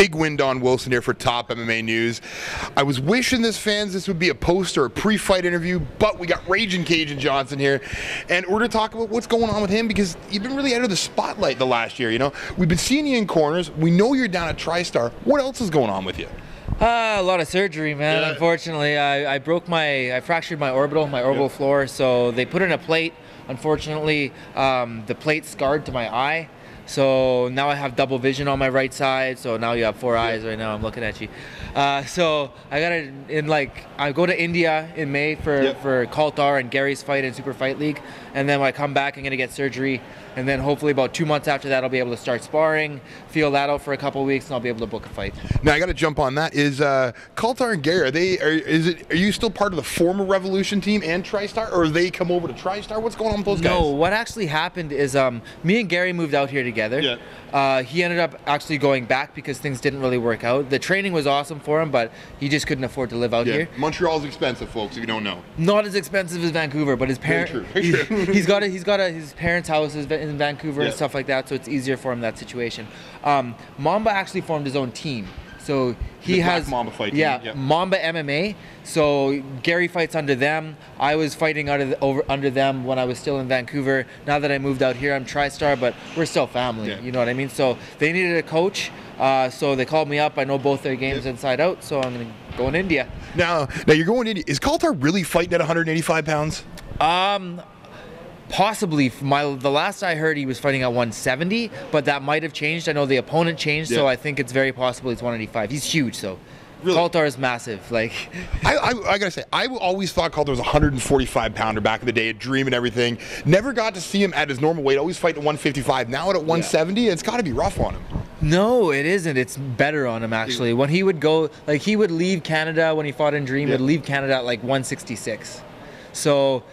Big win, Don Wilson here for Top MMA News. I was wishing this would be a post or a pre-fight interview, but we got Raging Kajan Johnson here, and we're going to talk about what's going on with him because you've been really out of the spotlight the last year. You know, we've been seeing you in corners. We know you're down at TriStar. What else is going on with you? A lot of surgery, man. Yeah. Unfortunately, I fractured my orbital floor, so they put in a plate. Unfortunately, the plate scarred to my eye. So now I have double vision on my right side. So now you have four eyes right now. I'm looking at you. So I I go to India in May for Kaltar and Gary's fight in Super Fight League, and then when I come back, I'm gonna get surgery, and then hopefully about 2 months after that, I'll be able to start sparring, feel that out for a couple of weeks, and I'll be able to book a fight. Now I got to jump on that. Is Kaltar and Gary? Are you still part of the former Revolution team and TriStar, or have they come over to TriStar? What's going on with those guys? No, what actually happened is me and Gary moved out here together. Yeah. He ended up actually going back because things didn't really work out. The training was awesome for him, but he just couldn't afford to live out here. Montreal's expensive, folks, if you don't know. Not as expensive as Vancouver, but his parents. He's got his parents' houses in Vancouver and stuff like that, so it's easier for him that situation. Mamba actually formed his own team. So he has Mamba fight team. Yeah, Mamba MMA. So Gary fights under them. I was fighting under them when I was still in Vancouver. Now that I moved out here, I'm TriStar, but we're still family. Yeah. You know what I mean? So they needed a coach. So they called me up. I know both their games inside out. So I'm gonna go in India. Now you're going to India. Is Kaltar really fighting at 185 pounds? Possibly. The last I heard, he was fighting at 170, but that might have changed. I know the opponent changed, so I think it's very possible he's 185. He's huge, though. Really? Kaltar is massive. Like, I gotta say, I always thought Kaltar was a 145 pounder back in the day, a dream and everything. Never got to see him at his normal weight. Always fight at 155. Now at 170, it's got to be rough on him. No, it isn't. It's better on him actually. When he would go, like he would leave Canada when he fought in Dream. He'd leave Canada at like 166. So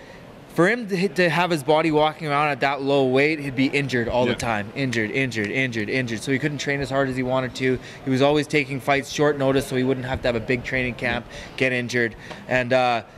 for him to have his body walking around at that low weight, he'd be injured all the time. Injured. So he couldn't train as hard as he wanted to. He was always taking fights short notice so he wouldn't have to have a big training camp, get injured. And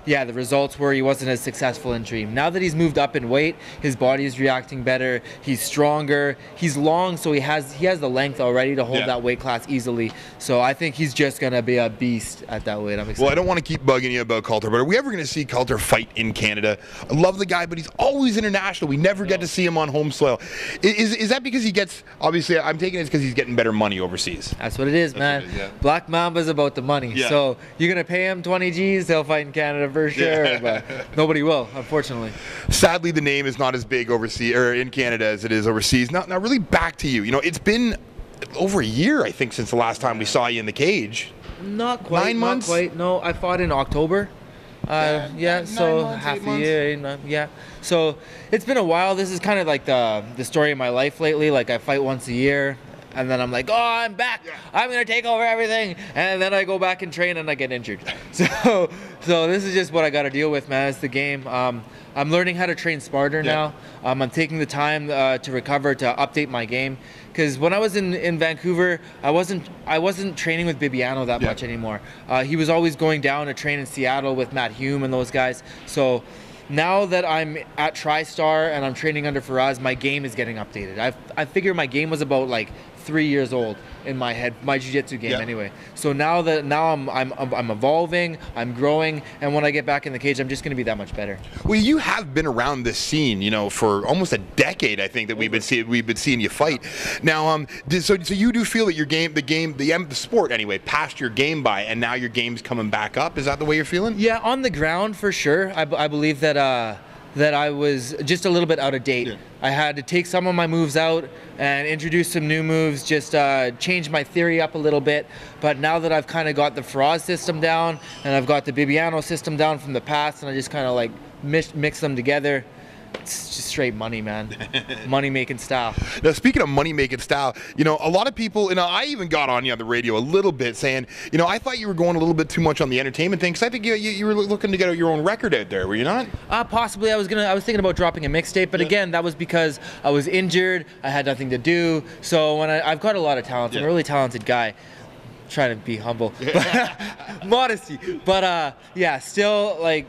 yeah, the results were he wasn't as successful in Dream. Now that he's moved up in weight, his body is reacting better. He's stronger. He's long, so he has the length already to hold that weight class easily. So I think he's just going to be a beast at that weight. I'm excited. Well, I don't want to keep bugging you about Kaltar, but are we ever going to see Kaltar fight in Canada? I love the guy, but he's always international. We never get to see him on home soil. Is that because he gets, obviously I'm taking it because he's getting better money overseas? That's what it is, man. Black Mamba's about the money. So you're going to pay him 20 G's, he'll fight in Canada for sure, but nobody will, unfortunately. Sadly, the name is not as big overseas or in Canada as it is overseas. Now really back to you. You know, it's been over a year, I think, since the last time we saw you in the cage. Not quite. 9 months? Not quite. No, I fought in October. So half a year, so it's been a while. This is kind of like the story of my life lately. Like I fight once a year and then I'm like, oh, I'm back, I'm gonna take over everything, and then I go back and train and I get injured. So this is just what I got to deal with, man. It's the game. I'm learning how to train smarter now. I'm taking the time to recover, to update my game, because when I was in Vancouver, I wasn't training with Bibiano that much anymore. He was always going down to train in Seattle with Matt Hume and those guys. So now that I'm at TriStar and I'm training under Faraz, my game is getting updated. I figure my game was about like 3 years old in my head, my jiu-jitsu game anyway. So now I'm evolving, I'm growing, and when I get back in the cage, I'm just going to be that much better. Well, you have been around this scene, you know, for almost a decade. I think that we've been seeing you fight. Now, so you do feel that your game, the sport anyway, passed your game by, and now your game's coming back up. Is that the way you're feeling? Yeah, on the ground for sure. I believe that that I was just a little bit out of date. I had to take some of my moves out and introduce some new moves, just change my theory up a little bit. But now that I've kind of got the Faraz system down and I've got the Bibiano system down from the past, and I just kind of like mix them together, it's just straight money, man. Money-making style. Now, speaking of money-making style, you know, a lot of people, you know, I even got on you on the radio a little bit saying, you know, I thought you were going a little bit too much on the entertainment thing, because I think you were looking to get your own record out there, were you not? Possibly. I was thinking about dropping a mixtape, but again, that was because I was injured, I had nothing to do. So when I've got a lot of talent. I'm a really talented guy. Trying to be humble. Modesty. But yeah, still, like,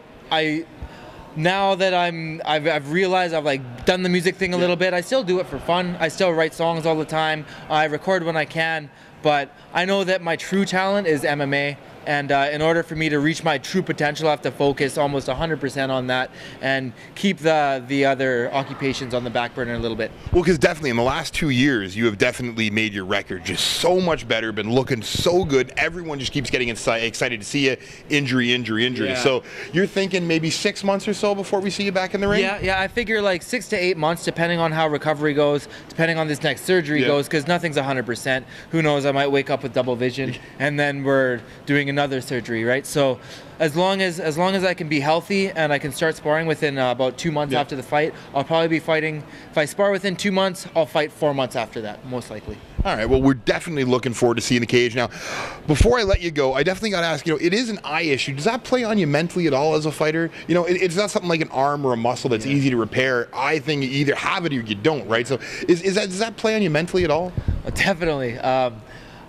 now that I've realized I've like done the music thing a little bit, I still do it for fun. I still write songs all the time. I record when I can, But I know that my true talent is MMA. And in order for me to reach my true potential, I have to focus almost 100% on that and keep the other occupations on the back burner a little bit. Well, because definitely in the last 2 years, you have definitely made your record just so much better, been looking so good. Everyone just keeps getting excited to see you. Injury. Yeah. So you're thinking maybe 6 months or so before we see you back in the ring? Yeah, I figure like 6 to 8 months, depending on how recovery goes, depending on this next surgery goes, because nothing's 100%. Who knows, I might wake up with double vision, and then we're doing another surgery, right? So as long as I can be healthy and I can start sparring within about 2 months after the fight, I'll probably be fighting. If I spar within 2 months, I'll fight 4 months after that, most likely. All right, well, we're definitely looking forward to seeing the cage. Now, before I let you go, I definitely got to ask, it is an eye issue. Does that play on you mentally at all as a fighter? It's not something like an arm or a muscle that's easy to repair. Eye thing, you either have it or you don't, right? So does that play on you mentally at all? Definitely.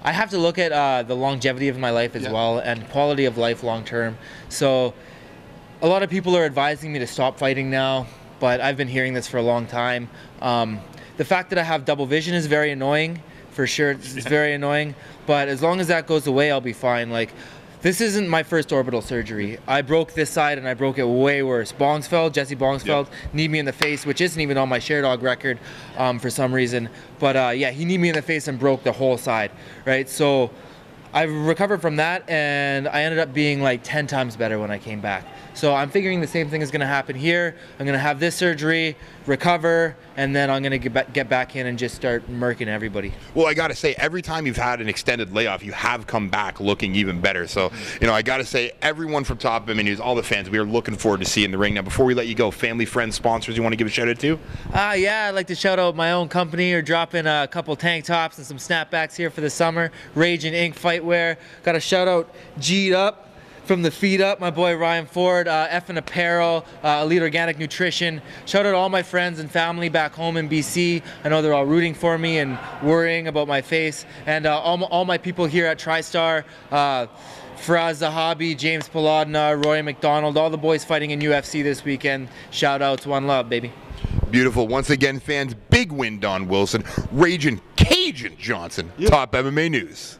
I have to look at the longevity of my life as well, and quality of life long term. So a lot of people are advising me to stop fighting now, but I've been hearing this for a long time. The fact that I have double vision is very annoying, for sure. It's very annoying, but as long as that goes away, I'll be fine. Like, this isn't my first orbital surgery. I broke this side and I broke it way worse. Jesse Bongsfeld, kneed me in the face, which isn't even on my Sherdog record for some reason. But yeah, he kneed me in the face and broke the whole side, right? So I recovered from that, and I ended up being like 10 times better when I came back. So I'm figuring the same thing is going to happen here. I'm going to have this surgery, recover, and then I'm going to get back in and just start murking everybody. Well, I got to say, every time you've had an extended layoff, you have come back looking even better. So, I got to say, everyone from Top MMA News, all the fans, we are looking forward to seeing the ring. Now, before we let you go, family, friends, sponsors, you want to give a shout out to? Yeah, I'd like to shout out my own company. We're dropping a couple tank tops and some snapbacks here for the summer. Raging Inc. Fightwear. Got to shout out G'd Up. From the feet up, my boy Ryan Ford, Effin' Apparel, Elite Organic Nutrition. Shout out to all my friends and family back home in BC. I know they're all rooting for me and worrying about my face. And all my people here at TriStar, Faraz Zahabi, James Paladna, Roy McDonald, all the boys fighting in UFC this weekend. Shout outs, one love, baby. Beautiful. Once again, fans, big win, Don Wilson. Raging Kajan Johnson, Top MMA News.